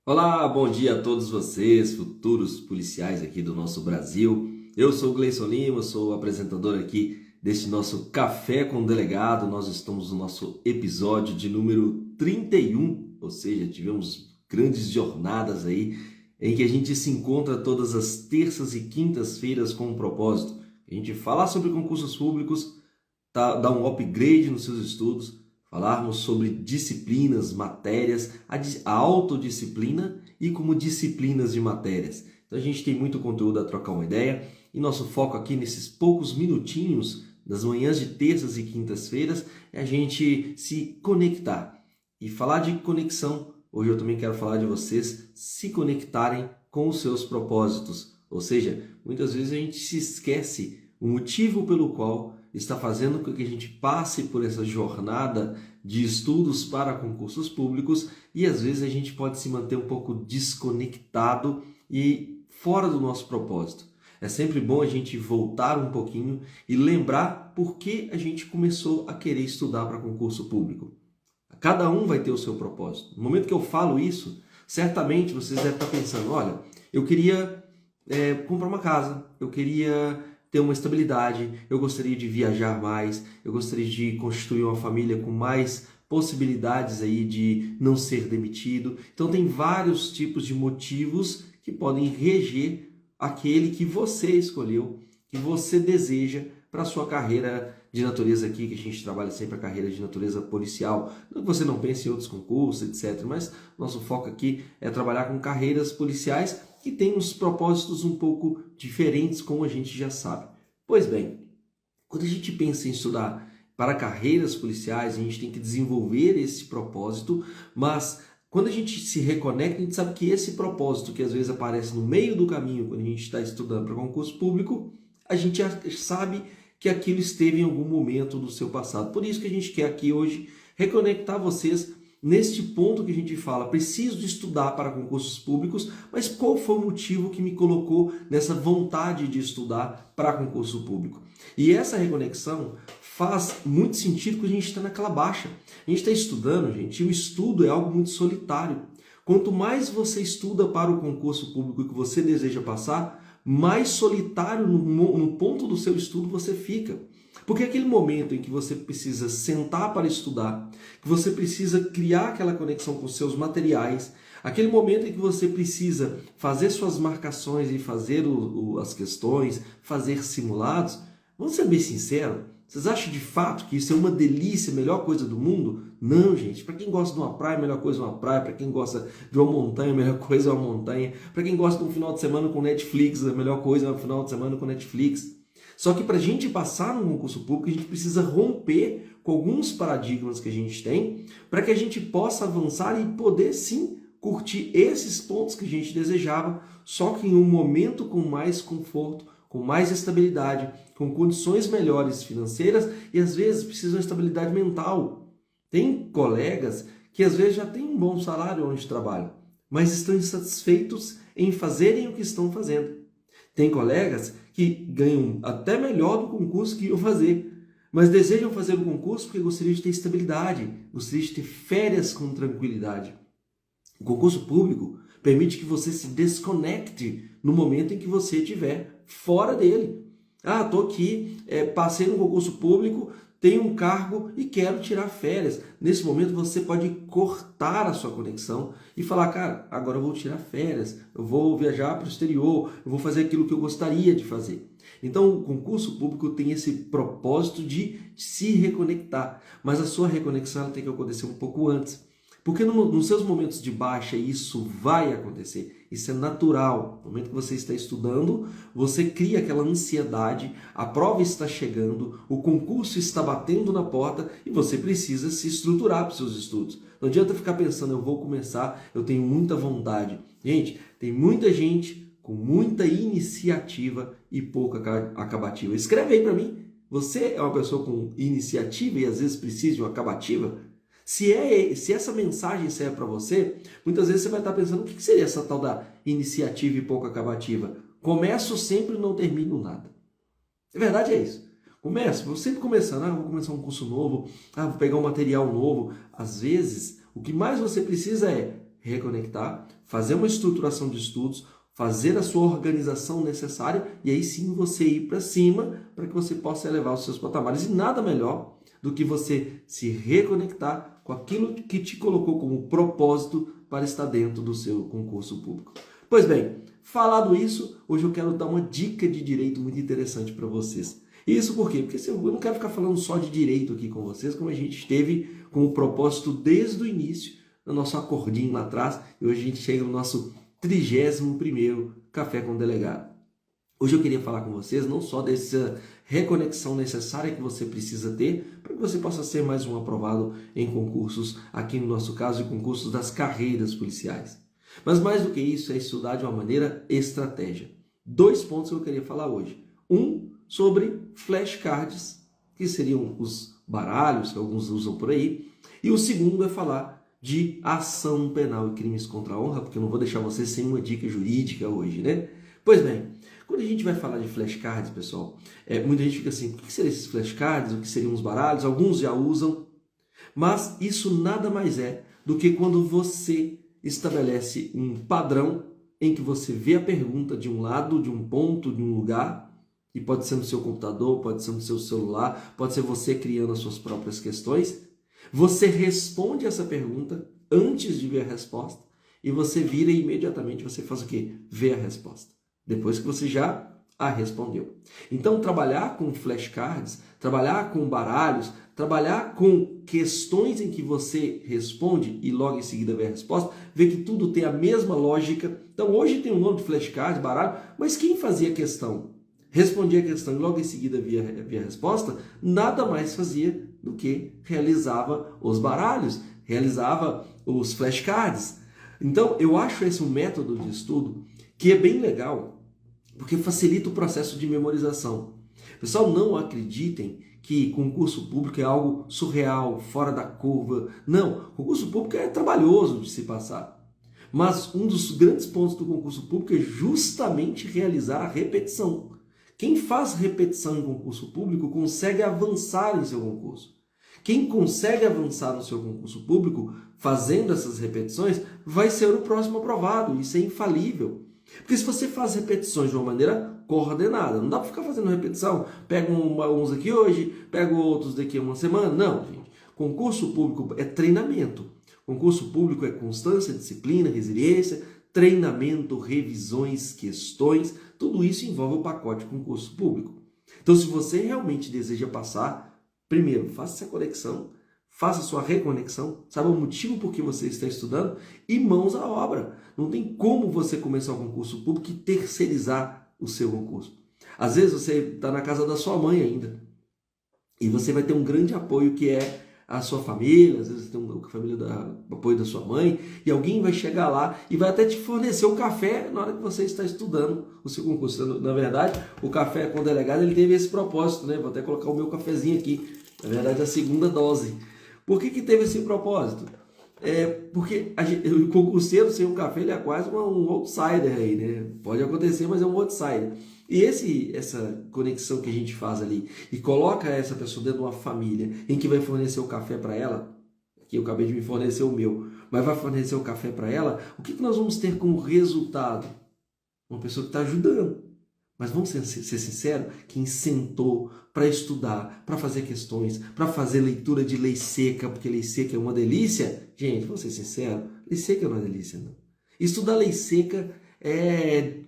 Olá, bom dia a todos vocês, futuros policiais aqui do nosso Brasil. Eu sou o Gleison Lima, sou o apresentador aqui deste nosso Café com o Delegado. Nós estamos no nosso episódio de número 31, ou seja, tivemos grandes jornadas aí em que a gente se encontra todas as terças e quintas-feiras com um propósito. A gente falar sobre concursos públicos, dar um upgrade nos seus estudos, falarmos sobre disciplinas, matérias, a autodisciplina e como disciplinas de matérias. Então a gente tem muito conteúdo a trocar uma ideia e nosso foco aqui nesses poucos minutinhos das manhãs de terças e quintas-feiras é a gente se conectar. E falar de conexão, hoje eu também quero falar de vocês se conectarem com os seus propósitos. Ou seja, muitas vezes a gente se esquece o motivo pelo qual está fazendo com que a gente passe por essa jornada de estudos para concursos públicos e às vezes a gente pode se manter um pouco desconectado e fora do nosso propósito. É sempre bom a gente voltar um pouquinho e lembrar por que a gente começou a querer estudar para concurso público. Cada um vai ter o seu propósito. No momento que eu falo isso, certamente vocês devem estar pensando, olha, eu queria comprar uma casa, eu queria ter uma estabilidade, eu gostaria de viajar mais, eu gostaria de constituir uma família com mais possibilidades aí de não ser demitido. Então tem vários tipos de motivos que podem reger aquele que você escolheu, que você deseja para a sua carreira de natureza aqui, que a gente trabalha sempre a carreira de natureza policial. Não que você não pense em outros concursos, etc., mas nosso foco aqui é trabalhar com carreiras policiais que têm uns propósitos um pouco diferentes, como a gente já sabe. Pois bem, quando a gente pensa em estudar para carreiras policiais, a gente tem que desenvolver esse propósito, mas quando a gente se reconecta, a gente sabe que esse propósito, que às vezes aparece no meio do caminho, quando a gente está estudando para concurso público, a gente já sabe que aquilo esteve em algum momento do seu passado. Por isso que a gente quer aqui hoje reconectar vocês neste ponto que a gente fala, preciso de estudar para concursos públicos, mas qual foi o motivo que me colocou nessa vontade de estudar para concurso público? E essa reconexão faz muito sentido quando a gente está naquela baixa. A gente está estudando, gente, e o estudo é algo muito solitário. Quanto mais você estuda para o concurso público que você deseja passar, mais solitário no ponto do seu estudo você fica. Porque aquele momento em que você precisa sentar para estudar, que você precisa criar aquela conexão com os seus materiais, aquele momento em que você precisa fazer suas marcações e fazer as questões, fazer simulados, vamos ser bem sinceros, vocês acham de fato que isso é uma delícia, a melhor coisa do mundo? Não, gente. Para quem gosta de uma praia, a melhor coisa é uma praia. Para quem gosta de uma montanha, a melhor coisa é uma montanha. Para quem gosta de um final de semana com Netflix, a melhor coisa é um final de semana com Netflix. Só que para a gente passar no concurso público, a gente precisa romper com alguns paradigmas que a gente tem para que a gente possa avançar e poder sim curtir esses pontos que a gente desejava, só que em um momento com mais conforto, com mais estabilidade, com condições melhores financeiras e às vezes precisam de estabilidade mental. Tem colegas que às vezes já têm um bom salário onde trabalham, mas estão insatisfeitos em fazerem o que estão fazendo. Tem colegas que ganham até melhor do concurso que iam fazer, mas desejam fazer o concurso porque gostariam de ter estabilidade, gostariam de ter férias com tranquilidade. O concurso público permite que você se desconecte no momento em que você estiver fora dele. Ah, estou aqui, passei no concurso público, tenho um cargo e quero tirar férias. Nesse momento você pode cortar a sua conexão e falar, cara, agora eu vou tirar férias, eu vou viajar para o exterior, eu vou fazer aquilo que eu gostaria de fazer. Então o concurso público tem esse propósito de se reconectar, mas a sua reconexão ela tem que acontecer um pouco antes. Porque nos seus momentos de baixa isso vai acontecer, isso é natural. No momento que você está estudando, você cria aquela ansiedade, a prova está chegando, o concurso está batendo na porta e você precisa se estruturar para os seus estudos. Não adianta ficar pensando, eu vou começar, eu tenho muita vontade. Gente, tem muita gente com muita iniciativa e pouca acabativa. Escreve aí para mim, você é uma pessoa com iniciativa e às vezes precisa de uma acabativa? Se essa mensagem serve para você, muitas vezes você vai estar pensando, o que seria essa tal da iniciativa e pouco acabativa? Começo sempre e não termino nada. A verdade é isso. Vou sempre começando, vou começar um curso novo, vou pegar um material novo. Às vezes, o que mais você precisa é reconectar, fazer uma estruturação de estudos, fazer a sua organização necessária e aí sim você ir para cima para que você possa elevar os seus patamares. E nada melhor do que você se reconectar com aquilo que te colocou como propósito para estar dentro do seu concurso público. Pois bem, falado isso, hoje eu quero dar uma dica de direito muito interessante para vocês. Isso por quê? Porque eu não quero ficar falando só de direito aqui com vocês, como a gente esteve com o propósito desde o início, no nosso acordinho lá atrás, e hoje a gente chega no nosso 31º Café com o Delegado. Hoje eu queria falar com vocês não só dessa reconexão necessária que você precisa ter para que você possa ser mais um aprovado em concursos, aqui no nosso caso, em concursos das carreiras policiais. Mas mais do que isso, é estudar de uma maneira estratégia. 2 pontos que eu queria falar hoje. Um, sobre flashcards, que seriam os baralhos que alguns usam por aí. E o segundo é falar de ação penal e crimes contra a honra, porque eu não vou deixar vocês sem uma dica jurídica hoje, né? Pois bem, quando a gente vai falar de flashcards, pessoal, muita gente fica assim, o que seriam esses flashcards? O que seriam os baralhos? Alguns já usam, mas isso nada mais é do que quando você estabelece um padrão em que você vê a pergunta de um lado, de um ponto, de um lugar, e pode ser no seu computador, pode ser no seu celular, pode ser você criando as suas próprias questões. Você responde essa pergunta antes de ver a resposta e você vira e imediatamente você faz o quê? Vê a resposta, depois que você já a respondeu. Então, trabalhar com flashcards, trabalhar com baralhos, trabalhar com questões em que você responde e logo em seguida vê a resposta, vê que tudo tem a mesma lógica. Então, hoje tem o nome de flashcard, baralho, mas quem fazia a questão? Respondia a questão e logo em seguida via a resposta, nada mais fazia do que realizava os baralhos, realizava os flashcards. Então, eu acho esse um método de estudo que é bem legal, porque facilita o processo de memorização. Pessoal, não acreditem que concurso público é algo surreal, fora da curva. Não, concurso público é trabalhoso de se passar. Mas um dos grandes pontos do concurso público é justamente realizar a repetição. Quem faz repetição em concurso público consegue avançar em seu concurso. Quem consegue avançar no seu concurso público fazendo essas repetições vai ser o próximo aprovado. Isso é infalível. Porque se você faz repetições de uma maneira coordenada, não dá para ficar fazendo repetição. Pega uns aqui hoje, pega outros daqui a uma semana. Não, gente. Concurso público é treinamento. Concurso público é constância, disciplina, resiliência, treinamento, revisões, questões. Tudo isso envolve o pacote de concurso público. Então, se você realmente deseja passar, primeiro, faça essa conexão, faça sua reconexão, saiba o motivo por que você está estudando e mãos à obra. Não tem como você começar um concurso público e terceirizar o seu concurso. Às vezes você está na casa da sua mãe ainda e você vai ter um grande apoio que é a sua família, às vezes tem o apoio da sua mãe, e alguém vai chegar lá e vai até te fornecer o café na hora que você está estudando o seu concurso. Na verdade, o Café com o Delegado ele teve esse propósito, né? Vou até colocar o meu cafezinho aqui, na verdade a segunda dose. Por que teve esse propósito? Porque o concurseiro sem um café ele é quase um outsider aí, né? Pode acontecer, mas é um outsider. E essa conexão que a gente faz ali e coloca essa pessoa dentro de uma família em que vai fornecer o café para ela, que eu acabei de me fornecer o meu, mas vai fornecer o café para ela, o que nós vamos ter como resultado? Uma pessoa que está ajudando. Mas vamos ser sinceros, quem sentou para estudar, para fazer questões, para fazer leitura de lei seca, porque lei seca é uma delícia, gente, vamos ser sinceros, lei seca não é delícia, não. Estudar lei seca é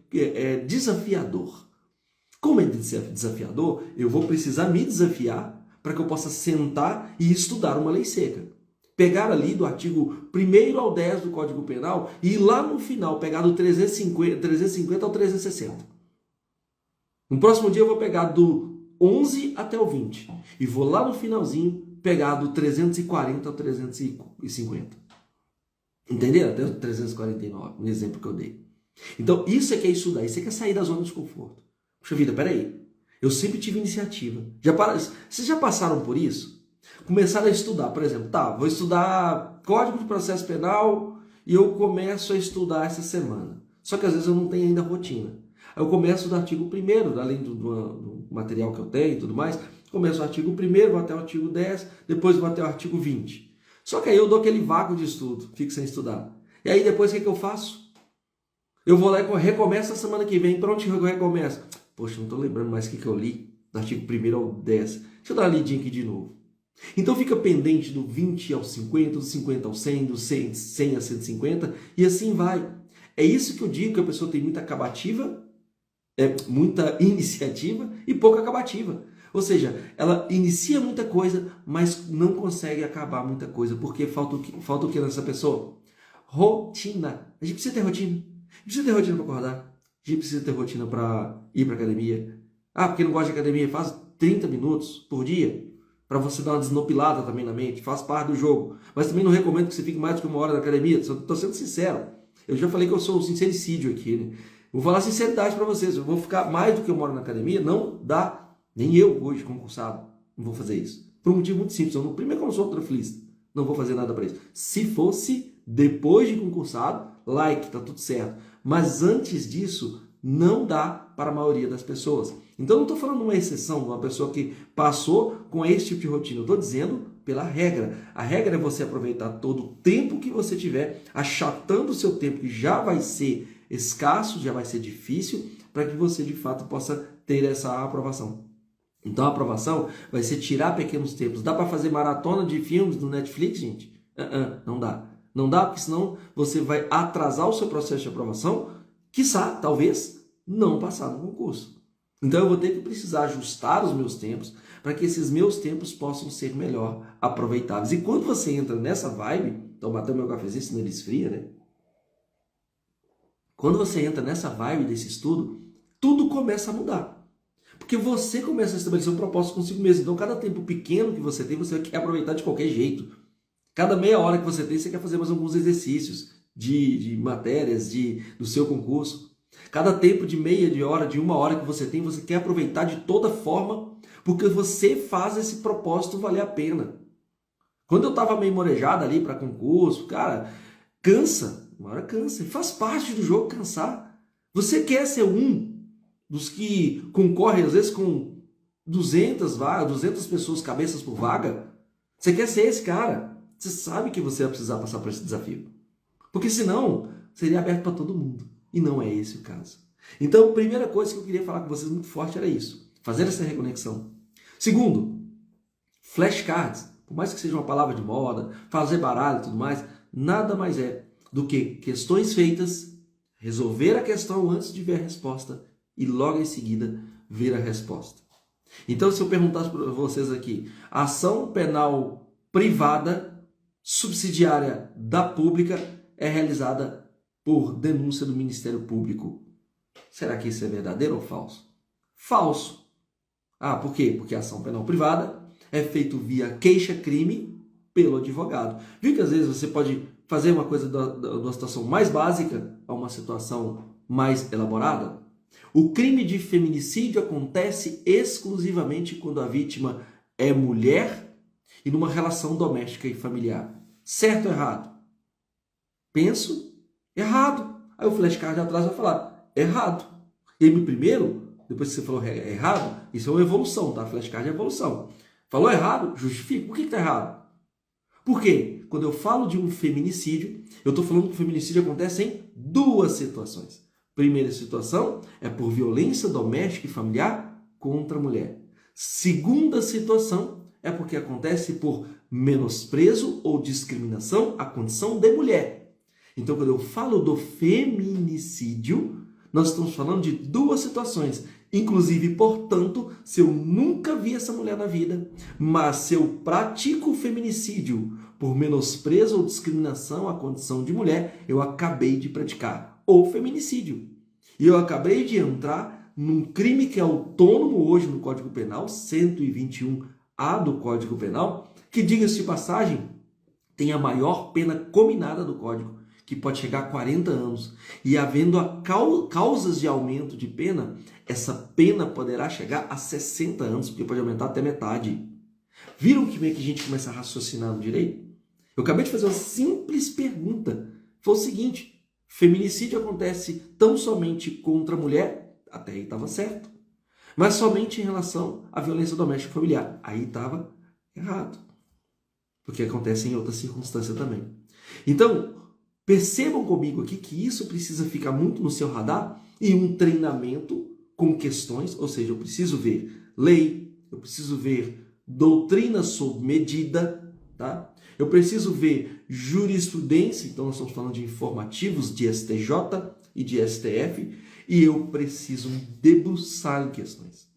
desafiador. Como é desafiador, eu vou precisar me desafiar para que eu possa sentar e estudar uma lei seca. Pegar ali do artigo 1º ao 10 do Código Penal e ir lá no final pegar do 350 ao 360. No próximo dia eu vou pegar do 11 até o 20 e vou lá no finalzinho pegar do 340 ao 350. Entenderam? Até o 349, no exemplo que eu dei. Então, isso é que é estudar, isso é que é sair da zona de conforto. Puxa vida, peraí. Eu sempre tive iniciativa. Vocês já passaram por isso? Começaram a estudar, por exemplo, vou estudar Código de Processo Penal e eu começo a estudar essa semana. Só que às vezes eu não tenho ainda rotina. Aí eu começo do artigo 1º, além do material que eu tenho e tudo mais, começo o artigo 1º, vou até o artigo 10, depois vou até o artigo 20. Só que aí eu dou aquele vácuo de estudo, fico sem estudar. E aí depois o que eu faço? Eu vou lá e recomeço a semana que vem. Para onde eu recomeço? Poxa, não estou lembrando mais o que eu li, do artigo 1º ao 10. Deixa eu dar uma lidinha aqui de novo. Então fica pendente do 20 ao 50, do 50 ao 100, do 100 a 150 e assim vai. É isso que eu digo, que a pessoa tem muita acabativa, muita iniciativa e pouca acabativa. Ou seja, ela inicia muita coisa, mas não consegue acabar muita coisa, porque falta o que nessa pessoa? Rotina. A gente precisa ter rotina. A gente precisa ter rotina para acordar. A gente precisa ter rotina para ir para academia. Ah, porque não gosta de academia, faz 30 minutos por dia. Para você dar uma desnopilada também na mente, faz parte do jogo. Mas também não recomendo que você fique mais do que 1 hora na academia, estou sendo sincero. Eu já falei que eu sou um sincericídio aqui, né? Vou falar sinceridade para vocês, eu vou ficar mais do que 1 hora na academia, não dá. Nem eu hoje, concursado, não vou fazer isso. Por um motivo muito simples, primeiro que eu não sou trafilista, não vou fazer nada para isso. Se fosse depois de concursado, like, tá tudo certo. Mas antes disso, não dá para a maioria das pessoas. Então eu não estou falando uma exceção, uma pessoa que passou com esse tipo de rotina. Eu estou dizendo pela regra. A regra é você aproveitar todo o tempo que você tiver, achatando o seu tempo, que já vai ser escasso, já vai ser difícil, para que você de fato possa ter essa aprovação. Então a aprovação vai ser tirar pequenos tempos. Dá para fazer maratona de filmes no Netflix, gente? Não dá. Não dá, porque senão você vai atrasar o seu processo de aprovação, quiçá, talvez, não passar no concurso. Então eu vou ter que precisar ajustar os meus tempos para que esses meus tempos possam ser melhor aproveitáveis. E quando você entra nessa vibe, então bateu meu cafezinho, senão ele esfria, né? Quando você entra nessa vibe desse estudo, tudo começa a mudar. Porque você começa a estabelecer um propósito consigo mesmo. Então cada tempo pequeno que você tem, você quer aproveitar de qualquer jeito. Cada meia hora que você tem, você quer fazer mais alguns exercícios de matérias do seu concurso. Cada tempo de meia de hora, de 1 hora que você tem, você quer aproveitar de toda forma, porque você faz esse propósito valer a pena. Quando eu estava meio morejado ali para concurso, cara, cansa, uma hora cansa, faz parte do jogo cansar. Você quer ser um dos que concorrem às vezes com 200 vagas, 200 pessoas cabeças por vaga? Você quer ser esse cara? Você sabe que você vai precisar passar por esse desafio. Porque senão, seria aberto para todo mundo. E não é esse o caso. Então, a primeira coisa que eu queria falar com vocês muito forte era isso. Fazer essa reconexão. Segundo, flashcards. Por mais que seja uma palavra de moda, fazer baralho e tudo mais, nada mais é do que questões feitas, resolver a questão antes de ver a resposta e logo em seguida ver a resposta. Então, se eu perguntasse para vocês aqui, a ação penal privada subsidiária da pública é realizada por denúncia do Ministério Público. Será que isso é verdadeiro ou falso? Falso. Ah, por quê? Porque a ação penal privada é feita via queixa-crime pelo advogado. Viu que às vezes você pode fazer uma coisa de uma situação mais básica a uma situação mais elaborada? O crime de feminicídio acontece exclusivamente quando a vítima é mulher e numa relação doméstica e familiar. Certo ou errado? Penso, errado. Aí o flashcard atrás vai falar, errado. E aí, primeiro, depois que você falou errado, isso é uma evolução, tá? Flashcard é evolução. Falou errado, justifica. Por que está errado? Por quê? Quando eu falo de um feminicídio, eu estou falando que o feminicídio acontece em 2 situações. Primeira situação é por violência doméstica e familiar contra a mulher. Segunda situação é porque acontece por menosprezo ou discriminação à condição de mulher. Então, quando eu falo do feminicídio, nós estamos falando de 2 situações. Inclusive, portanto, se eu nunca vi essa mulher na vida, mas se eu pratico o feminicídio por menosprezo ou discriminação à condição de mulher, eu acabei de praticar o feminicídio. E eu acabei de entrar num crime que é autônomo hoje no Código Penal, 121A do Código Penal, que, diga-se de passagem, tem a maior pena cominada do Código, que pode chegar a 40 anos. E havendo causas de aumento de pena, essa pena poderá chegar a 60 anos, porque pode aumentar até metade. Viram que meio que a gente começa a raciocinar no direito? Eu acabei de fazer uma simples pergunta. Foi o seguinte, feminicídio acontece tão somente contra a mulher? Até aí estava certo. Mas somente em relação à violência doméstica e familiar. Aí estava errado. Porque acontece em outras circunstâncias também. Então, Percebam comigo aqui que isso precisa ficar muito no seu radar e um treinamento com questões, ou seja, eu preciso ver lei, eu preciso ver doutrina sob medida, tá? Eu preciso ver jurisprudência, então nós estamos falando de informativos de STJ e de STF, e eu preciso me debruçar em questões.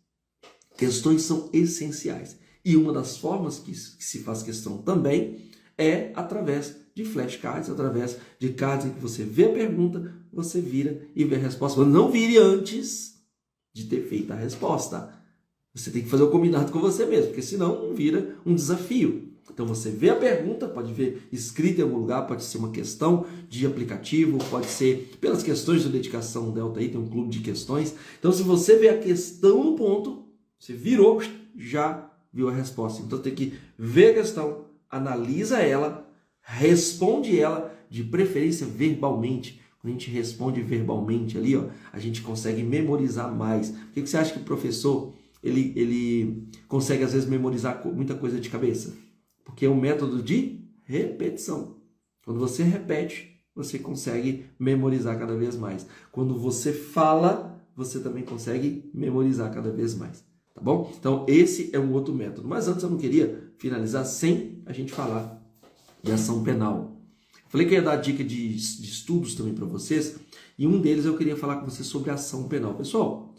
Questões são essenciais. E uma das formas que se faz questão também é através de flashcards, através de cards em que você vê a pergunta, você vira e vê a resposta. Mas não vire antes de ter feito a resposta. Você tem que fazer o combinado com você mesmo, porque senão vira um desafio. Então você vê a pergunta, pode ver escrita em algum lugar, pode ser uma questão de aplicativo, pode ser pelas questões de dedicação Delta aí, tem um clube de questões. Então se você vê a questão no ponto, você virou, já viu a resposta. Então tem que ver a questão, analisa ela, responde ela, de preferência verbalmente. Quando a gente responde verbalmente ali, ó, a gente consegue memorizar mais. Por que você acha que o professor ele consegue às vezes memorizar muita coisa de cabeça? Porque é um método de repetição. Quando você repete, você consegue memorizar cada vez mais. Quando você fala, você também consegue memorizar cada vez mais. Tá bom? Então, esse é um outro método. Mas antes eu não queria finalizar sem a gente falar de ação penal. Falei que eu ia dar dica de estudos também para vocês. E um deles eu queria falar com vocês sobre ação penal. Pessoal,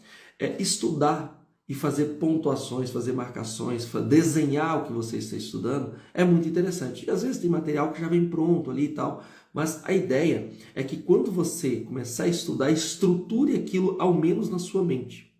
estudar e fazer pontuações, fazer marcações, desenhar o que você está estudando é muito interessante. E às vezes tem material que já vem pronto ali e tal, mas a ideia é que quando você começar a estudar, estruture aquilo ao menos na sua mente.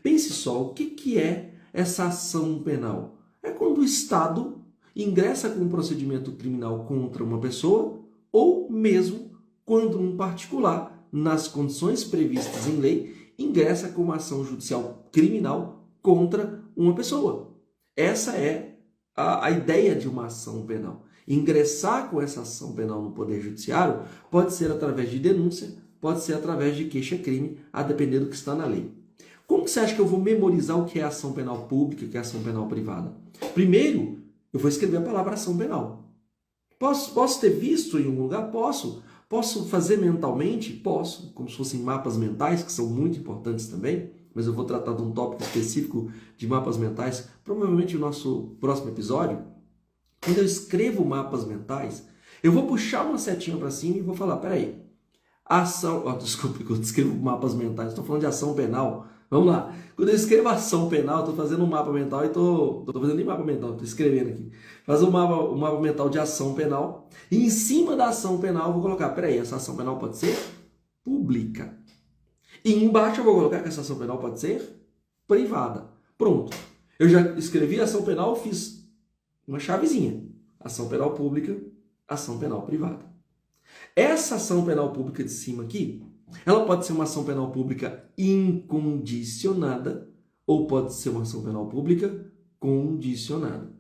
Pense só, o que é essa ação penal? É quando o Estado ingressa com um procedimento criminal contra uma pessoa ou mesmo quando um particular, nas condições previstas em lei, ingressa com uma ação judicial criminal contra uma pessoa. Essa é a ideia de uma ação penal. Ingressar com essa ação penal no Poder Judiciário pode ser através de denúncia, pode ser através de queixa-crime, a depender do que está na lei. Como que você acha que eu vou memorizar o que é ação penal pública e o que é ação penal privada? Primeiro, eu vou escrever a palavra ação penal. Posso ter visto em algum lugar? Posso. Posso fazer mentalmente? Posso, como se fossem mapas mentais, que são muito importantes também, mas eu vou tratar de um tópico específico de mapas mentais, provavelmente no nosso próximo episódio. Quando eu escrevo mapas mentais, eu vou puxar uma setinha para cima e vou falar, peraí, desculpa, eu escrevo mapas mentais, estou falando de ação penal. Vamos lá. Quando eu escrevo ação penal, estou fazendo um mapa mental e estou fazendo nem mapa mental, estou escrevendo aqui. Faz um mapa mental de ação penal. E em cima da ação penal eu vou colocar, peraí, essa ação penal pode ser pública. E embaixo eu vou colocar que essa ação penal pode ser privada. Pronto. Eu já escrevi ação penal, fiz uma chavezinha. Ação penal pública, ação penal privada. Essa ação penal pública de cima aqui, ela pode ser uma ação penal pública incondicionada ou pode ser uma ação penal pública condicionada.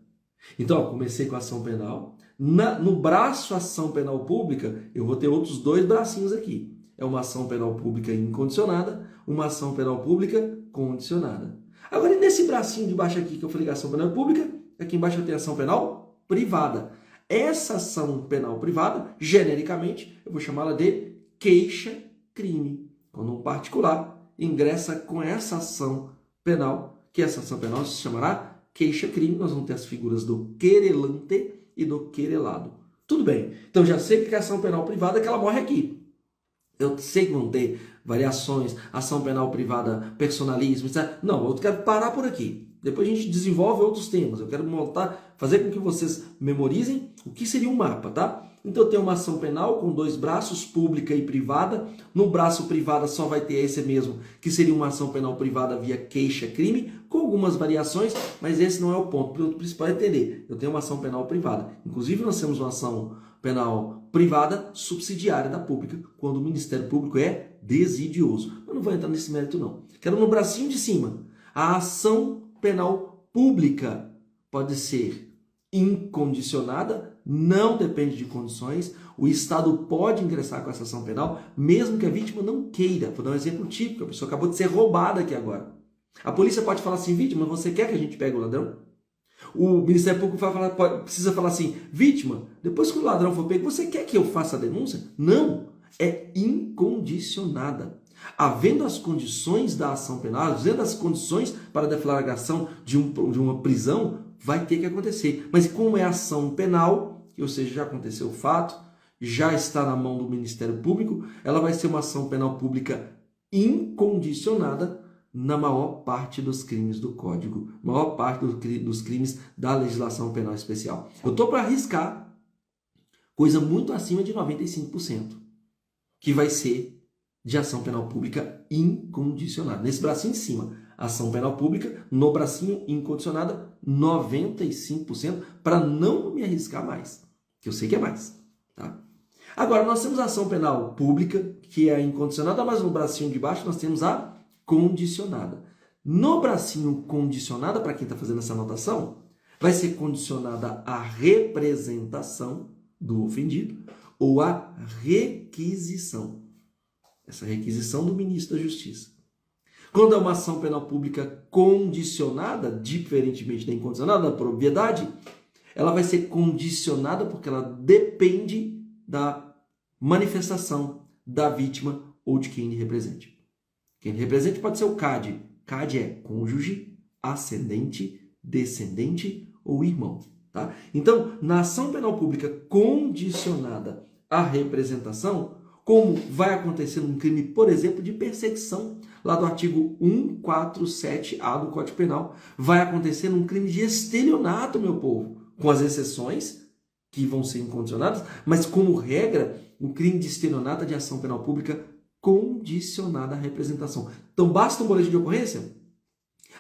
Então, comecei com a ação penal. No braço ação penal pública, eu vou ter outros dois bracinhos aqui. É uma ação penal pública incondicionada, uma ação penal pública condicionada. Agora, e nesse bracinho de baixo aqui que eu falei ação penal pública, aqui embaixo eu tenho ação penal privada. Essa ação penal privada, genericamente, eu vou chamá-la de queixa-crime. Quando um particular ingressa com essa ação penal, que essa ação penal se chamará queixa-crime, nós vamos ter as figuras do querelante e do querelado. Tudo bem, então já sei que a ação penal privada é que ela morre aqui. Eu sei que vão ter variações, ação penal privada, personalismo, etc. Não, eu quero parar por aqui. Depois a gente desenvolve outros temas. Eu quero fazer com que vocês memorizem o que seria um mapa, tá? Então eu tenho uma ação penal com dois braços, pública e privada. No braço privada só vai ter esse mesmo, que seria uma ação penal privada via queixa-crime, com algumas variações, mas esse não é o ponto. O ponto principal é entender. Eu tenho uma ação penal privada. Inclusive nós temos uma ação penal privada subsidiária da pública, quando o Ministério Público é desidioso. Eu não vou entrar nesse mérito não. Quero no bracinho de cima. A ação penal pública pode ser incondicionada, não depende de condições. O Estado pode ingressar com essa ação penal, mesmo que a vítima não queira. Vou dar um exemplo típico, a pessoa acabou de ser roubada aqui agora. A polícia pode falar assim, vítima, você quer que a gente pegue o ladrão? o Ministério Público precisa falar assim, vítima, depois que o ladrão for pego, você quer que eu faça a denúncia? Não, é incondicionada. Havendo as condições da ação penal, havendo as condições para a deflagração de uma prisão, vai ter que acontecer. Mas como é ação penal, ou seja, já aconteceu o fato, já está na mão do Ministério Público, ela vai ser uma ação penal pública incondicionada na maior parte dos crimes do Código, maior parte dos crimes da legislação penal especial. Eu estou para arriscar coisa muito acima de 95%, que vai ser de ação penal pública incondicionada. Nesse bracinho em cima, ação penal pública, no bracinho incondicionada, 95%, para não me arriscar mais, que eu sei que é mais. Tá? Agora, nós temos a ação penal pública, que é a incondicionada, mas no bracinho de baixo nós temos a condicionada. No bracinho condicionada, para quem está fazendo essa anotação, vai ser condicionada a representação do ofendido ou a requisição. Essa requisição do ministro da Justiça. Quando é uma ação penal pública condicionada, diferentemente da incondicionada, da propriedade, ela vai ser condicionada porque ela depende da manifestação da vítima ou de quem lhe represente. Quem lhe represente pode ser o CAD. CAD é cônjuge, ascendente, descendente ou irmão. Tá? Então, na ação penal pública condicionada à representação, como vai acontecer num crime, por exemplo, de perseguição, lá do artigo 147A do Código Penal, vai acontecer num crime de estelionato, meu povo, com as exceções que vão ser incondicionadas, mas como regra, o crime de estelionato é de ação penal pública condicionada à representação. Então, basta um boletim de ocorrência?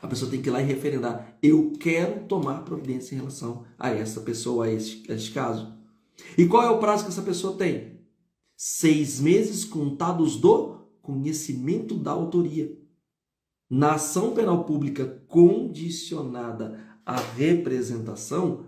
A pessoa tem que ir lá e referendar. Eu quero tomar providência em relação a essa pessoa, a este caso. E qual é o prazo que essa pessoa tem? 6 meses contados do conhecimento da autoria. Na ação penal pública condicionada à representação,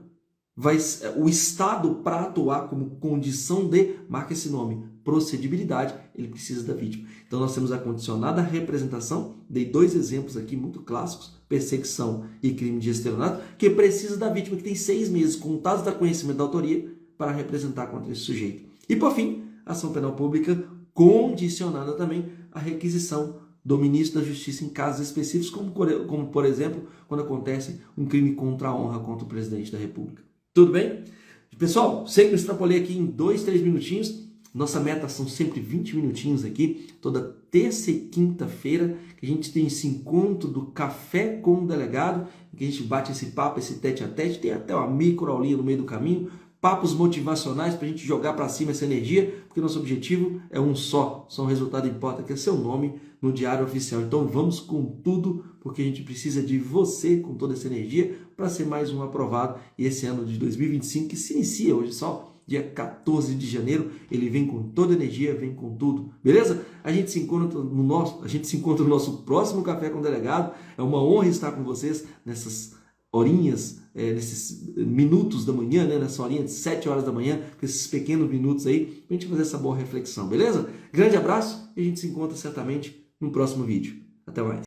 o Estado, para atuar como condição de, marca esse nome, procedibilidade, ele precisa da vítima. Então nós temos a condicionada à representação, dei 2 exemplos aqui muito clássicos, perseguição e crime de estelionato, que precisa da vítima, que tem 6 meses contados da conhecimento da autoria para representar contra esse sujeito. E por fim, ação penal pública condicionada também à requisição do ministro da Justiça em casos específicos, como por exemplo, quando acontece um crime contra a honra contra o presidente da República. Tudo bem? Pessoal, sei que eu extrapolei aqui em 2, 3 minutinhos. Nossa meta são sempre 20 minutinhos aqui, toda terça e quinta-feira, que a gente tem esse encontro do Café com o Delegado, que a gente bate esse papo, esse tete-a-tete, tem até uma microaulinha no meio do caminho, papos motivacionais para a gente jogar para cima essa energia, porque nosso objetivo é um só o resultado importa, que é seu nome no Diário Oficial. Então vamos com tudo, porque a gente precisa de você com toda essa energia para ser mais um aprovado. E esse ano de 2025, que se inicia hoje só, dia 14 de janeiro, ele vem com toda a energia, vem com tudo, beleza? A gente se encontra no nosso próximo Café com o Delegado. É uma honra estar com vocês nessas horinhas, nesses minutos da manhã, né? Nessa horinha de 7 horas da manhã, com esses pequenos minutos aí, para a gente fazer essa boa reflexão, beleza? Grande abraço e a gente se encontra certamente no próximo vídeo. Até mais.